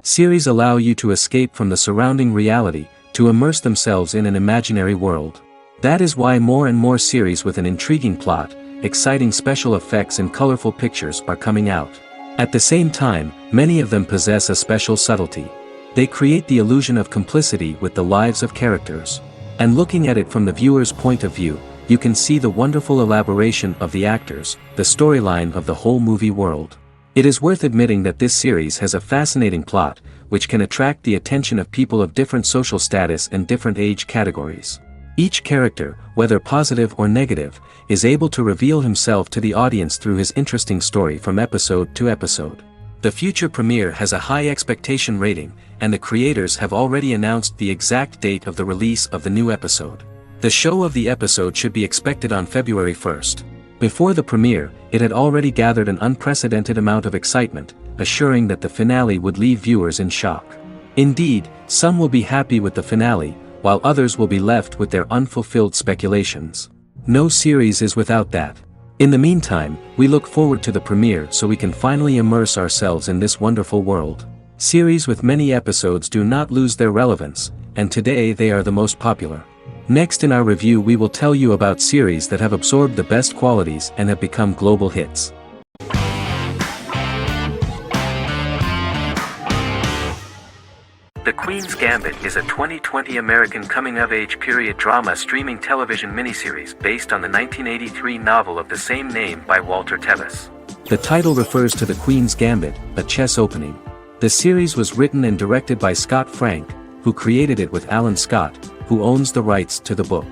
Series allow you to escape from the surrounding reality, to immerse themselves in an imaginary world. That is why more and more series with an intriguing plot, exciting special effects and colorful pictures are coming out. At the same time, many of them possess a special subtlety. They create the illusion of complicity with the lives of characters. And looking at it from the viewer's point of view, you can see the wonderful elaboration of the actors, the storyline of the whole movie world. It is worth admitting that this series has a fascinating plot, which can attract the attention of people of different social status and different age categories. Each character, whether positive or negative, is able to reveal himself to the audience through his interesting story from episode to episode. The future premiere has a high expectation rating, and the creators have already announced the exact date of the release of the new episode. The show of the episode should be expected on February 1st. Before the premiere, it had already gathered an unprecedented amount of excitement, assuring that the finale would leave viewers in shock. Indeed, some will be happy with the finale, while others will be left with their unfulfilled speculations. No series is without that. In the meantime, we look forward to the premiere so we can finally immerse ourselves in this wonderful world. Series with many episodes do not lose their relevance, and today they are the most popular. Next in our review we will tell you about series that have absorbed the best qualities and have become global hits. The Queen's Gambit is a 2020 American coming-of-age period drama streaming television miniseries based on the 1983 novel of the same name by Walter Tevis. The title refers to the Queen's Gambit, a chess opening. The series was written and directed by Scott Frank, who created it with Alan Scott, who owns the rights to the book.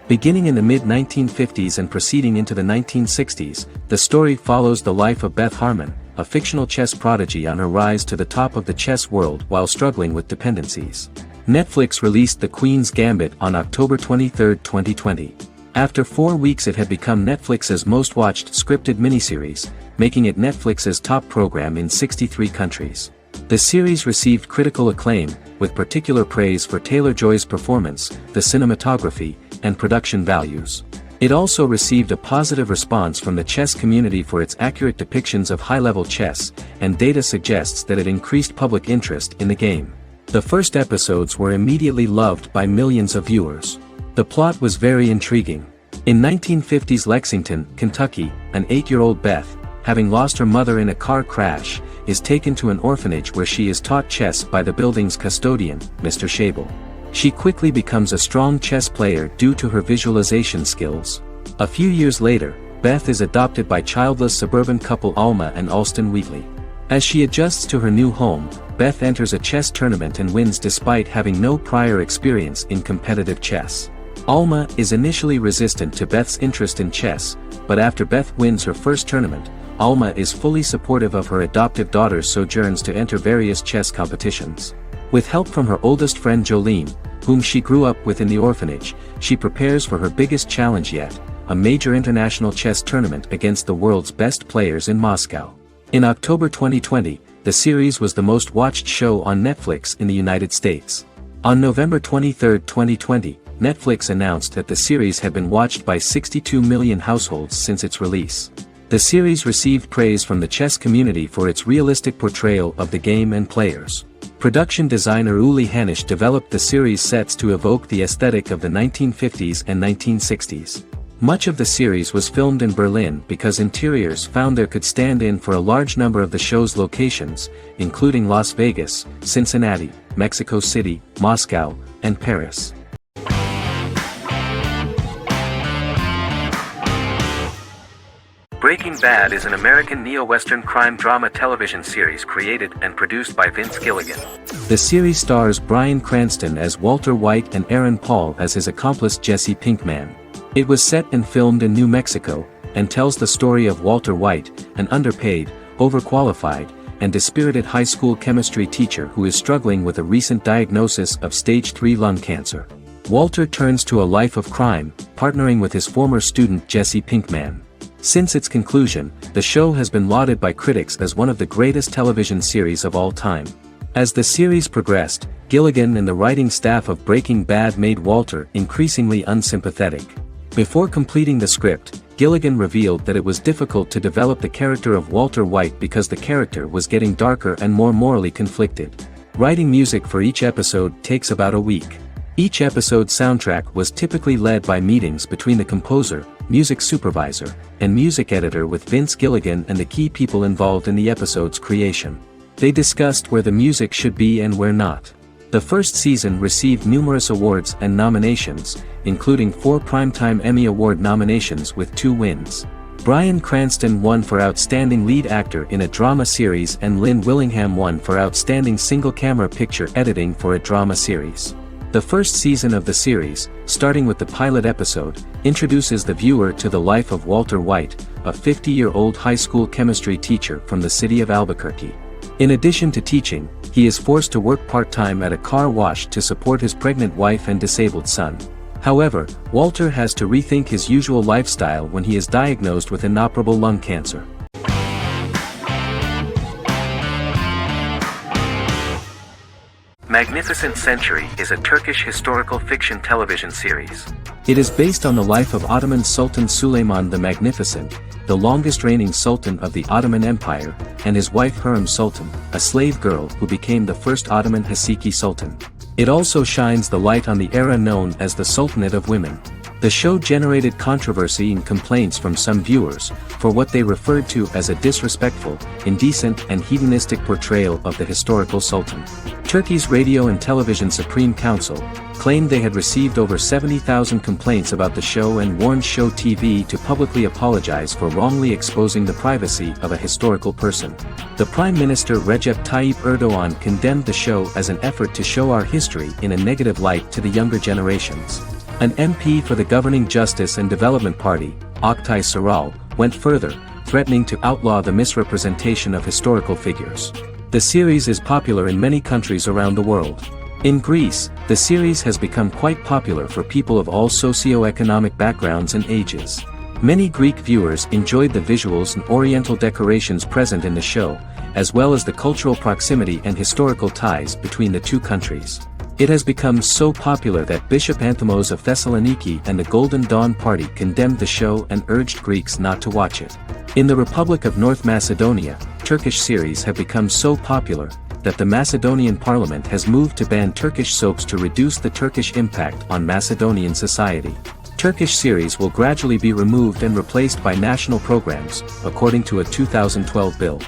Beginning in the mid-1950s and proceeding into the 1960s, the story follows the life of Beth Harmon, a fictional chess prodigy on her rise to the top of the chess world while struggling with dependencies. Netflix released The Queen's Gambit on October 23, 2020. After 4 weeks it had become Netflix's most watched scripted miniseries, making it Netflix's top program in 63 countries. The series received critical acclaim, with particular praise for Taylor-Joy's performance, the cinematography, and production values. It also received a positive response from the chess community for its accurate depictions of high-level chess, and data suggests that it increased public interest in the game. The first episodes were immediately loved by millions of viewers. The plot was very intriguing. In 1950s Lexington, Kentucky, an 8-year-old Beth, having lost her mother in a car crash, is taken to an orphanage where she is taught chess by the building's custodian, Mr. Schabel. She quickly becomes a strong chess player due to her visualization skills. A few years later, Beth is adopted by childless suburban couple Alma and Alston Wheatley. As she adjusts to her new home, Beth enters a chess tournament and wins despite having no prior experience in competitive chess. Alma is initially resistant to Beth's interest in chess, but after Beth wins her first tournament, Alma is fully supportive of her adoptive daughter's sojourns to enter various chess competitions. With help from her oldest friend Jolene, whom she grew up with in the orphanage, she prepares for her biggest challenge yet, a major international chess tournament against the world's best players in Moscow. In October 2020, the series was the most watched show on Netflix in the United States. On November 23, 2020, Netflix announced that the series had been watched by 62 million households since its release. The series received praise from the chess community for its realistic portrayal of the game and players. Production designer Uli Hanisch developed the series sets to evoke the aesthetic of the 1950s and 1960s. Much of the series was filmed in Berlin because interiors found there could stand in for a large number of the show's locations, including Las Vegas, Cincinnati, Mexico City, Moscow, and Paris. Breaking Bad is an American neo-Western crime drama television series created and produced by Vince Gilligan. The series stars Bryan Cranston as Walter White and Aaron Paul as his accomplice Jesse Pinkman. It was set and filmed in New Mexico, and tells the story of Walter White, an underpaid, overqualified, and dispirited high school chemistry teacher who is struggling with a recent diagnosis of stage 3 lung cancer. Walter turns to a life of crime, partnering with his former student Jesse Pinkman. Since its conclusion, the show has been lauded by critics as one of the greatest television series of all time. As the series progressed, Gilligan and the writing staff of Breaking Bad made Walter increasingly unsympathetic. Before completing the script, Gilligan revealed that it was difficult to develop the character of Walter White because the character was getting darker and more morally conflicted. Writing music for each episode takes about a week. Each episode's soundtrack was typically led by meetings between the composer, music supervisor, and music editor with Vince Gilligan and the key people involved in the episode's creation. They discussed where the music should be and where not. The first season received numerous awards and nominations, including 4 Primetime Emmy Award nominations with 2 wins. Bryan Cranston won for Outstanding Lead Actor in a Drama Series and Lynn Willingham won for Outstanding Single-Camera Picture Editing for a Drama Series. The first season of the series, starting with the pilot episode, introduces the viewer to the life of Walter White, a 50-year-old high school chemistry teacher from the city of Albuquerque. In addition to teaching, he is forced to work part-time at a car wash to support his pregnant wife and disabled son. However, Walter has to rethink his usual lifestyle when he is diagnosed with inoperable lung cancer. Magnificent Century is a Turkish historical fiction television series. It is based on the life of Ottoman Sultan Süleyman the Magnificent, the longest-reigning sultan of the Ottoman Empire, and his wife Hürrem Sultan, a slave girl who became the first Ottoman Haseki Sultan. It also shines the light on the era known as the Sultanate of Women. The show generated controversy and complaints from some viewers, for what they referred to as a disrespectful, indecent and hedonistic portrayal of the historical sultan. Turkey's Radio and Television Supreme Council claimed they had received over 70,000 complaints about the show and warned Show TV to publicly apologize for wrongly exposing the privacy of a historical person. The Prime Minister Recep Tayyip Erdoğan condemned the show as an effort to show our history in a negative light to the younger generations. An MP for the governing Justice and Development Party, Oktay Saral, went further, threatening to outlaw the misrepresentation of historical figures. The series is popular in many countries around the world. In Greece, the series has become quite popular for people of all socio-economic backgrounds and ages. Many Greek viewers enjoyed the visuals and oriental decorations present in the show, as well as the cultural proximity and historical ties between the two countries. It has become so popular that Bishop Anthimos of Thessaloniki and the Golden Dawn Party condemned the show and urged Greeks not to watch it. In the Republic of North Macedonia, Turkish series have become so popular that the Macedonian parliament has moved to ban Turkish soaps to reduce the Turkish impact on Macedonian society. Turkish series will gradually be removed and replaced by national programs, according to a 2012 bill.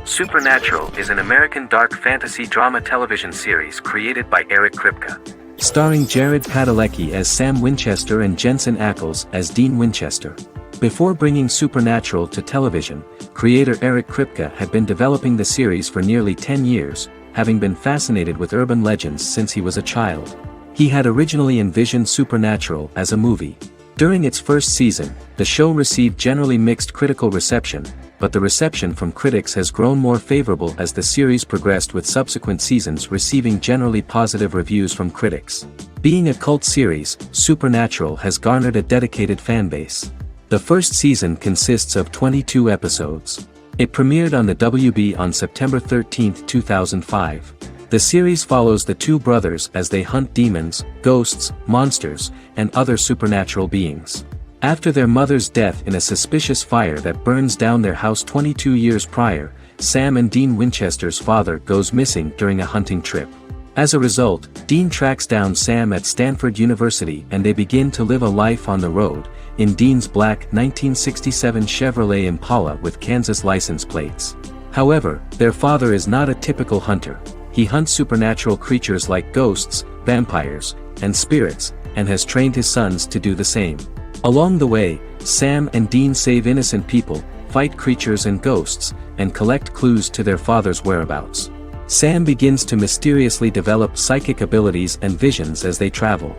Supernatural is an American dark fantasy drama television series created by Eric Kripke. Starring Jared Padalecki as Sam Winchester and Jensen Ackles as Dean Winchester. Before bringing Supernatural to television, creator Eric Kripke had been developing the series for nearly 10 years, having been fascinated with urban legends since he was a child. He had originally envisioned Supernatural as a movie. During its first season, the show received generally mixed critical reception, but the reception from critics has grown more favorable as the series progressed, with subsequent seasons receiving generally positive reviews from critics. Being a cult series, Supernatural has garnered a dedicated fanbase. The first season consists of 22 episodes. It premiered on the WB on September 13, 2005. The series follows the two brothers as they hunt demons, ghosts, monsters, and other supernatural beings. After their mother's death in a suspicious fire that burns down their house 22 years prior, Sam and Dean Winchester's father goes missing during a hunting trip. As a result, Dean tracks down Sam at Stanford University and they begin to live a life on the road, in Dean's black 1967 Chevrolet Impala with Kansas license plates. However, their father is not a typical hunter. He hunts supernatural creatures like ghosts, vampires, and spirits, and has trained his sons to do the same. Along the way, Sam and Dean save innocent people, fight creatures and ghosts, and collect clues to their father's whereabouts. Sam begins to mysteriously develop psychic abilities and visions as they travel.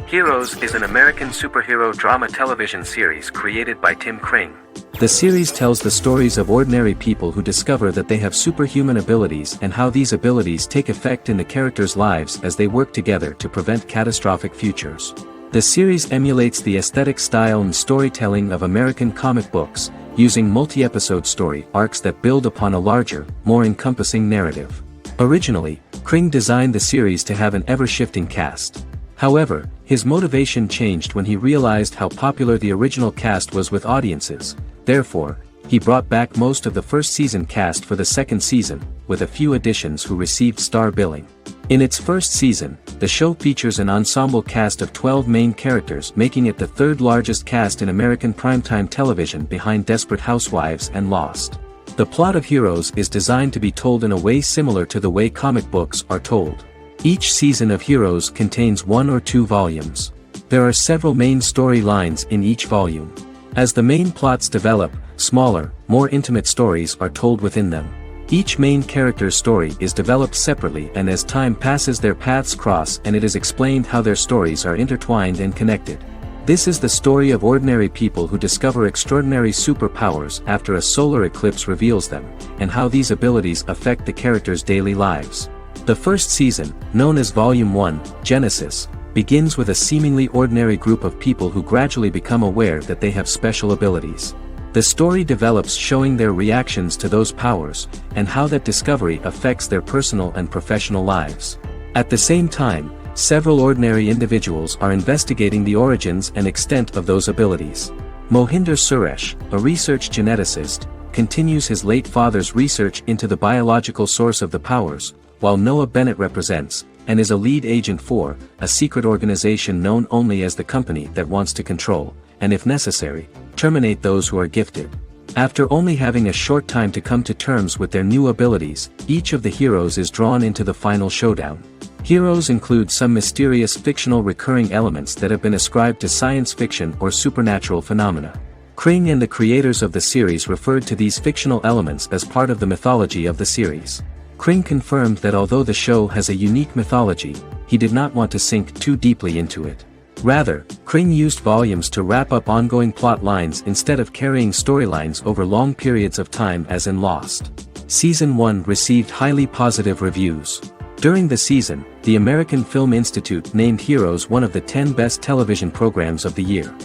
Heroes is an American superhero drama television series created by Tim Kring. The series tells the stories of ordinary people who discover that they have superhuman abilities and how these abilities take effect in the characters' lives as they work together to prevent catastrophic futures. The series emulates the aesthetic style and storytelling of American comic books, using multi-episode story arcs that build upon a larger, more encompassing narrative. Originally, Kring designed the series to have an ever-shifting cast. However, His motivation changed when he realized how popular the original cast was with audiences. Therefore, he brought back most of the first season cast for the second season, with a few additions who received star billing. In its first season, the show features an ensemble cast of 12 main characters, making it the third largest cast in American primetime television behind Desperate Housewives and Lost. The plot of Heroes is designed to be told in a way similar to the way comic books are told. Each season of Heroes contains 1 or 2 volumes. There are several main storylines in each volume. As the main plots develop, smaller, more intimate stories are told within them. Each main character's story is developed separately, and as time passes their paths cross and it is explained how their stories are intertwined and connected. This is the story of ordinary people who discover extraordinary superpowers after a solar eclipse reveals them, and how these abilities affect the characters' daily lives. The first season, known as Volume 1, Genesis, begins with a seemingly ordinary group of people who gradually become aware that they have special abilities. The story develops showing their reactions to those powers, and how that discovery affects their personal and professional lives. At the same time, several ordinary individuals are investigating the origins and extent of those abilities. Mohinder Suresh, a research geneticist, continues his late father's research into the biological source of the powers, while Noah Bennett represents, and is a lead agent for, a secret organization known only as the company that wants to control, and if necessary, terminate those who are gifted. After only having a short time to come to terms with their new abilities, each of the heroes is drawn into the final showdown. Heroes include some mysterious fictional recurring elements that have been ascribed to science fiction or supernatural phenomena. Kring and the creators of the series referred to these fictional elements as part of the mythology of the series. Kring confirmed that although the show has a unique mythology, he did not want to sink too deeply into it. Rather, Kring used volumes to wrap up ongoing plot lines instead of carrying storylines over long periods of time as in Lost. Season 1 received highly positive reviews. During the season, the American Film Institute named Heroes one of the 10 best television programs of the year.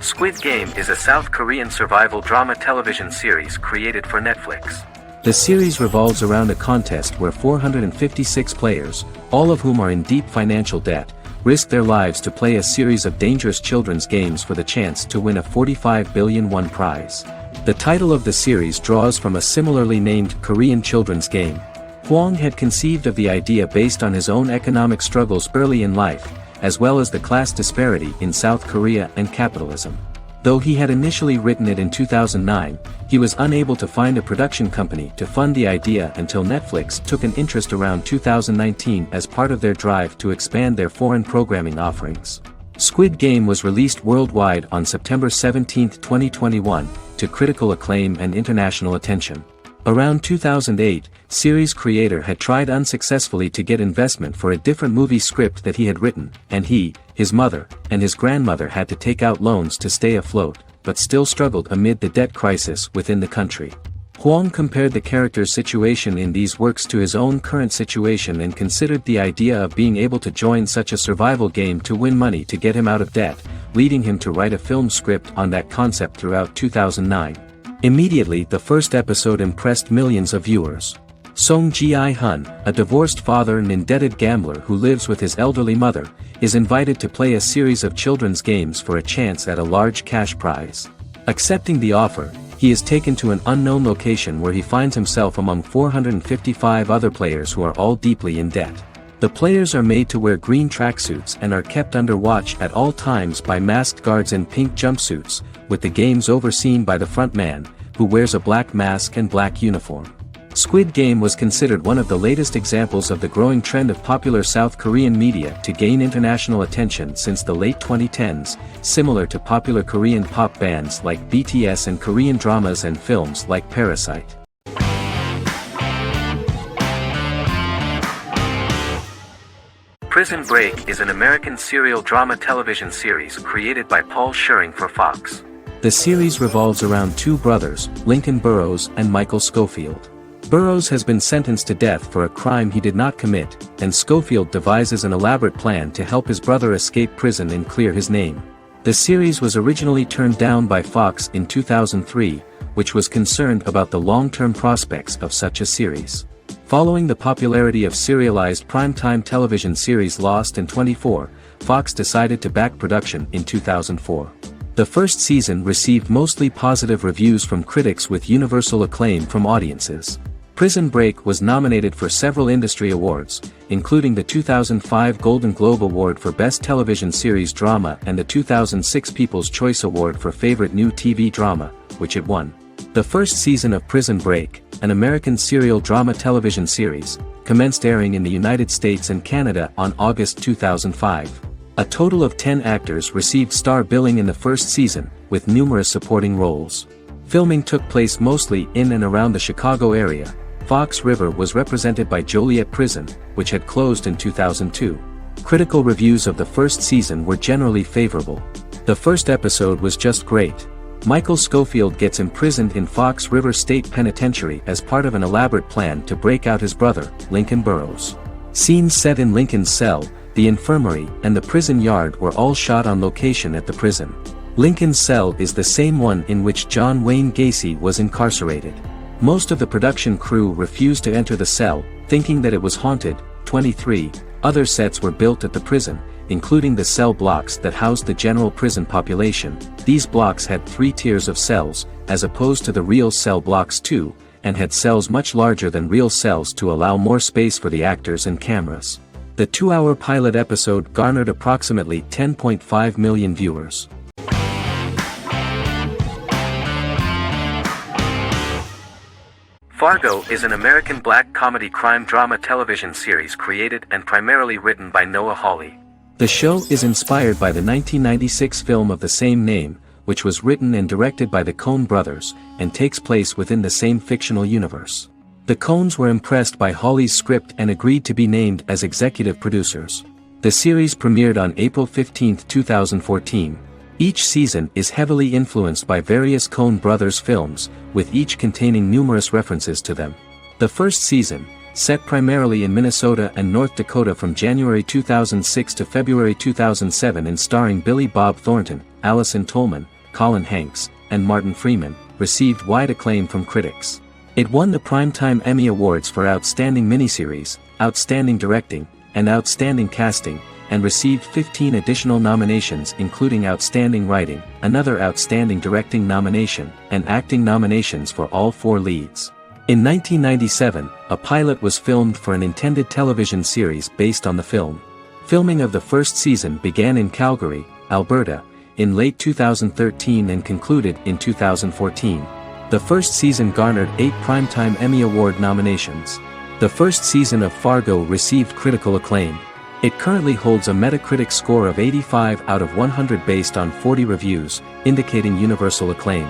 Squid Game is a South Korean survival drama television series created for Netflix. The series revolves around a contest where 456 players, all of whom are in deep financial debt, risk their lives to play a series of dangerous children's games for the chance to win a 45 billion won prize. The title of the series draws from a similarly named Korean children's game. Hwang had conceived of the idea based on his own economic struggles early in life, as well as the class disparity in South Korea and capitalism. Though he had initially written it in 2009, he was unable to find a production company to fund the idea until Netflix took an interest around 2019 as part of their drive to expand their foreign programming offerings. Squid Game was released worldwide on September 17, 2021, to critical acclaim and international attention. Around 2008, series creator had tried unsuccessfully to get investment for a different movie script that he had written, and he, his mother, and his grandmother had to take out loans to stay afloat, but still struggled amid the debt crisis within the country. Hwang compared the character's situation in these works to his own current situation and considered the idea of being able to join such a survival game to win money to get him out of debt, leading him to write a film script on that concept throughout 2009. Immediately, the first episode impressed millions of viewers. Song Ji-hun, a divorced father and indebted gambler who lives with his elderly mother, is invited to play a series of children's games for a chance at a large cash prize. Accepting the offer, he is taken to an unknown location where he finds himself among 455 other players who are all deeply in debt. The players are made to wear green tracksuits and are kept under watch at all times by masked guards in pink jumpsuits, with the games overseen by the front man, who wears a black mask and black uniform. Squid Game was considered one of the latest examples of the growing trend of popular South Korean media to gain international attention since the late 2010s, similar to popular Korean pop bands like BTS and Korean dramas and films like Parasite. Prison Break is an American serial drama television series created by Paul Schering for Fox. The series revolves around two brothers, Lincoln Burrows and Michael Schofield. Burrows has been sentenced to death for a crime he did not commit, and Schofield devises an elaborate plan to help his brother escape prison and clear his name. The series was originally turned down by Fox in 2003, which was concerned about the long-term prospects of such a series. Following the popularity of serialized primetime television series Lost and 24, Fox decided to back production in 2004. The first season received mostly positive reviews from critics with universal acclaim from audiences. Prison Break was nominated for several industry awards, including the 2005 Golden Globe Award for Best Television Series Drama and the 2006 People's Choice Award for Favorite New TV Drama, which it won. The first season of Prison Break, an American serial drama television series, commenced airing in the United States and Canada on August 2005. A total of 10 actors received star billing in the first season, with numerous supporting roles. Filming took place mostly in and around the Chicago area. Fox River was represented by Joliet Prison, which had closed in 2002. Critical reviews of the first season were generally favorable. The first episode was just great. Michael Scofield gets imprisoned in Fox River State Penitentiary as part of an elaborate plan to break out his brother, Lincoln Burrows. Scenes set in Lincoln's cell, the infirmary, and the prison yard were all shot on location at the prison. Lincoln's cell is the same one in which John Wayne Gacy was incarcerated. Most of the production crew refused to enter the cell, thinking that it was haunted. 23 other sets were built at the prison, including the cell blocks that housed the general prison population. These blocks had 3 tiers of cells, as opposed to the real cell blocks 2, and had cells much larger than real cells to allow more space for the actors and cameras. The 2-hour pilot episode garnered approximately 10.5 million viewers. Fargo is an American black comedy crime drama television series created and primarily written by Noah Hawley. The show is inspired by the 1996 film of the same name, which was written and directed by the Coen brothers, and takes place within the same fictional universe. The Coens were impressed by Hawley's script and agreed to be named as executive producers. The series premiered on April 15, 2014. Each season is heavily influenced by various Coen brothers films, with each containing numerous references to them. The first season, set primarily in Minnesota and North Dakota from January 2006 to February 2007 and starring Billy Bob Thornton, Allison Tolman, Colin Hanks, and Martin Freeman, received wide acclaim from critics. It won the Primetime Emmy Awards for Outstanding Miniseries, Outstanding Directing, and Outstanding Casting, and received 15 additional nominations including Outstanding Writing, another Outstanding Directing nomination, and acting nominations for all 4 leads. In 1997, a pilot was filmed for an intended television series based on the film. Filming of the first season began in Calgary, Alberta, in late 2013 and concluded in 2014. The first season garnered 8 Primetime Emmy Award nominations. The first season of Fargo received critical acclaim. It currently holds a Metacritic score of 85 out of 100 based on 40 reviews, indicating universal acclaim.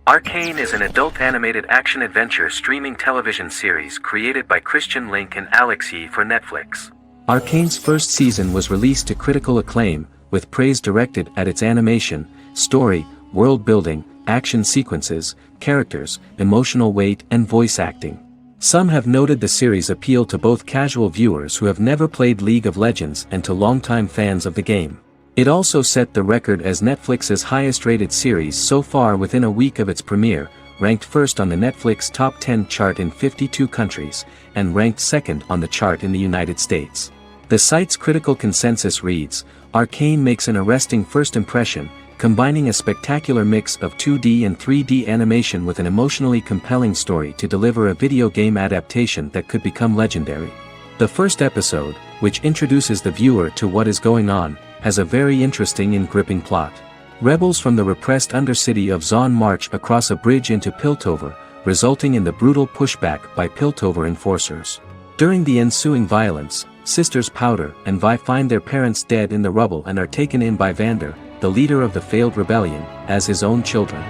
Arcane is an adult animated action-adventure streaming television series created by Christian Link and Alex Yee for Netflix. Arcane's first season was released to critical acclaim, with praise directed at its animation, story, world building, action sequences, characters, emotional weight and voice acting. Some have noted the series appeal to both casual viewers who have never played League of Legends and to longtime fans of the game. It also set the record as Netflix's highest-rated series so far within a week of its premiere, ranked first on the Netflix Top 10 chart in 52 countries, and ranked second on the chart in the United States. The site's critical consensus reads, "Arcane makes an arresting first impression, combining a spectacular mix of 2D and 3D animation with an emotionally compelling story to deliver a video game adaptation that could become legendary." The first episode, which introduces the viewer to what is going on, has a very interesting and gripping plot. Rebels from the repressed undercity of Zon march across a bridge into Piltover, resulting in the brutal pushback by Piltover enforcers. During the ensuing violence, sisters Powder and Vi find their parents dead in the rubble and are taken in by Vander, the leader of the failed rebellion, as his own children.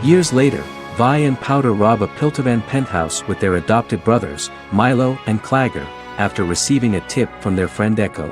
Years later, Vi and Powder rob a Piltovan penthouse with their adopted brothers, Milo and Clagger, after receiving a tip from their friend Echo.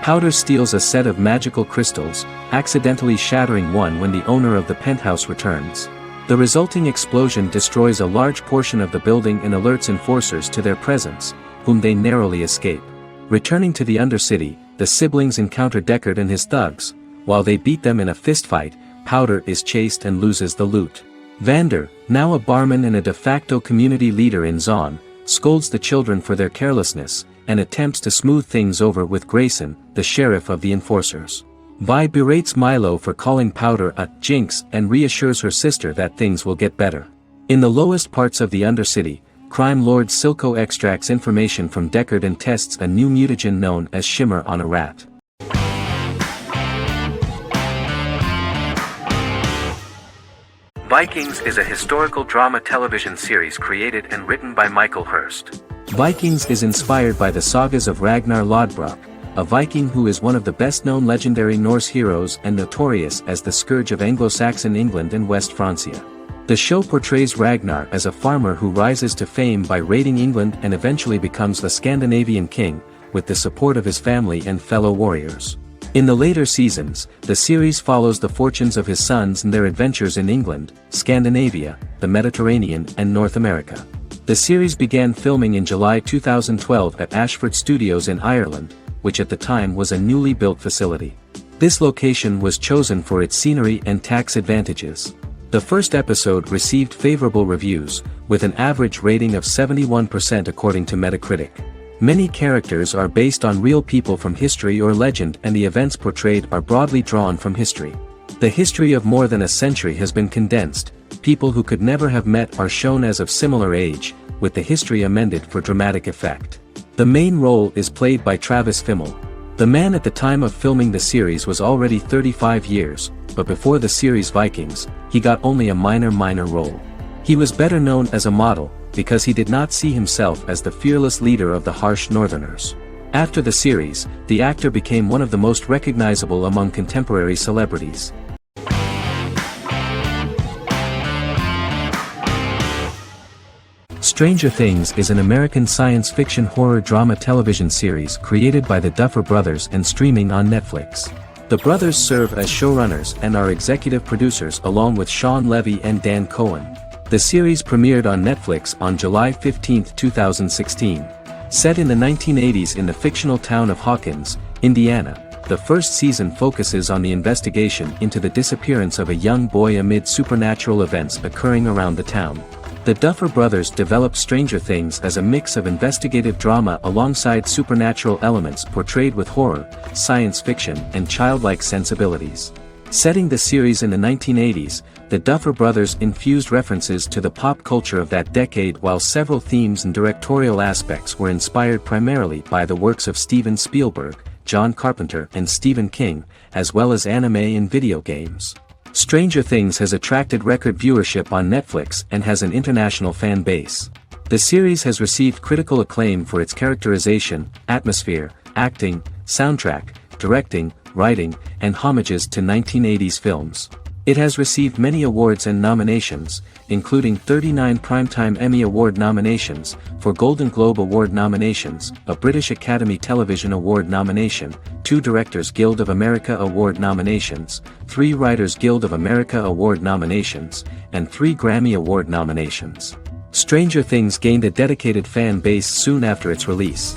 Powder steals a set of magical crystals, accidentally shattering one when the owner of the penthouse returns. The resulting explosion destroys a large portion of the building and alerts enforcers to their presence, whom they narrowly escape. Returning to the Undercity, the siblings encounter Deckard and his thugs. While they beat them in a fistfight, Powder is chased and loses the loot. Vander, now a barman and a de facto community leader in Zon, scolds the children for their carelessness, and attempts to smooth things over with Grayson, the sheriff of the enforcers. Vi berates Milo for calling Powder a jinx and reassures her sister that things will get better. In the lowest parts of the Undercity, crime lord Silco extracts information from Deckard and tests a new mutagen known as Shimmer on a rat. Vikings is a historical drama television series created and written by Michael Hurst. Vikings is inspired by the sagas of Ragnar Lodbrok, a Viking who is one of the best-known legendary Norse heroes and notorious as the scourge of Anglo-Saxon England and West Francia. The show portrays Ragnar as a farmer who rises to fame by raiding England and eventually becomes the Scandinavian king, with the support of his family and fellow warriors. In the later seasons, the series follows the fortunes of his sons and their adventures in England, Scandinavia, the Mediterranean and North America. The series began filming in July 2012 at Ashford Studios in Ireland, which at the time was a newly built facility. This location was chosen for its scenery and tax advantages. The first episode received favorable reviews, with an average rating of 71% according to Metacritic. Many characters are based on real people from history or legend, and the events portrayed are broadly drawn from history. The history of more than a century has been condensed, people who could never have met are shown as of similar age, with the history amended for dramatic effect. The main role is played by Travis Fimmel. The man at the time of filming the series was already 35 years, but before the series Vikings, he got only a minor role. He was better known as a model, because he did not see himself as the fearless leader of the harsh Northerners. After the series, the actor became one of the most recognizable among contemporary celebrities. Stranger Things is an American science fiction horror drama television series created by the Duffer Brothers and streaming on Netflix. The brothers serve as showrunners and are executive producers along with Sean Levy and Dan Cohen. The series premiered on Netflix on July 15, 2016. Set in the 1980s in the fictional town of Hawkins, Indiana, the first season focuses on the investigation into the disappearance of a young boy amid supernatural events occurring around the town. The Duffer Brothers developed Stranger Things as a mix of investigative drama alongside supernatural elements portrayed with horror, science fiction, and childlike sensibilities. Setting the series in the 1980s, the Duffer Brothers infused references to the pop culture of that decade, while several themes and directorial aspects were inspired primarily by the works of Steven Spielberg, John Carpenter and Stephen King, as well as anime and video games. Stranger Things has attracted record viewership on Netflix and has an international fan base. The series has received critical acclaim for its characterization, atmosphere, acting, soundtrack, directing, writing, and homages to 1980s films. It has received many awards and nominations, including 39 Primetime Emmy Award nominations, 4 Golden Globe Award nominations, a British Academy Television Award nomination, 2 Directors Guild of America Award nominations, 3 Writers Guild of America Award nominations, and 3 Grammy Award nominations. Stranger Things gained a dedicated fan base soon after its release.